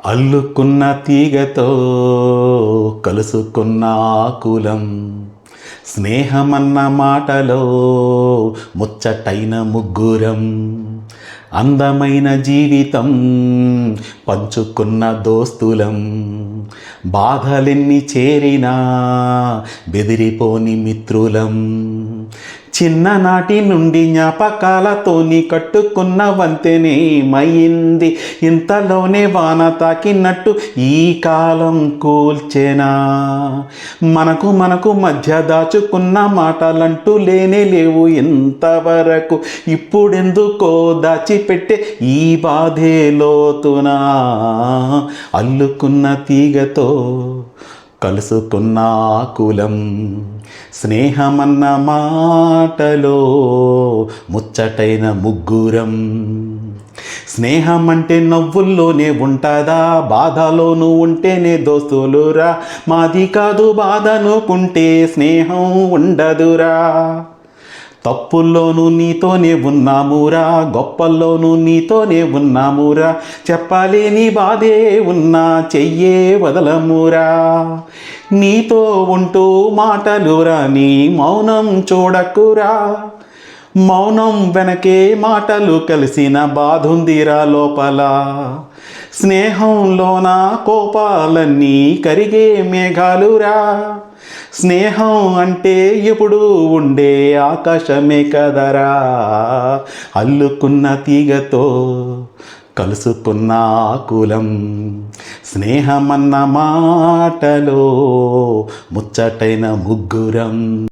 అల్లుకున్న తీగతో కలుసుకున్న ఆకులం, స్నేహమన్న మాటలో ముచ్చటైన ముగ్గురం, అందమైన జీవితం పంచుకున్న దోస్తులం, బాధలెన్ని చేరినా బెదిరిపోని మిత్రులం, చిన్ననాటి నుండి జ్ఞాపకాలతోని కట్టుకున్న వంతెనేమైంది, ఇంతలోనే వాన తాకినట్టు ఈ కాలం కూల్చెనా. మనకు మధ్య దాచుకున్న మాటలంటూ లేనే లేవు ఇంతవరకు, ఇప్పుడెందుకో దాచిపెట్టే ఈ బాధే లోతునా. అల్లుకున్న తీగతో కలుసుకున్న ఆకులం, స్నేహమన్న మాటలో ముచ్చటైన ముగ్గురం. స్నేహం అంటే నవ్వుల్లోనే ఉంటుందా, బాధలోనూ ఉంటేనే దోస్తులురా. మాది కాదు బాధనుకుంటే స్నేహం ఉండదురా. తప్పుల్లోనూ నీతోనే ఉన్నామురా, గొప్పల్లోనూ నీతోనే ఉన్నామురా. చెప్పలేని బాధే ఉన్నా చెయ్యే వదలమురా. నీతో ఉంటూ మాటలురా, నీ మౌనం చూడకురా. మౌనం వెనకే మాటలు కలిసిన బాధుందిరా లోపల. స్నేహంలోన కోపాలన్నీ కరిగే మేఘాలురా. స్నేహం అంటే ఎప్పుడు ఉండే ఆకాశమే కదరా. అల్లుకున్న తీగతో కలుసుకున్న ఆకులం, స్నేహమన్న మాటలో ముచ్చటైన ముగ్గురం.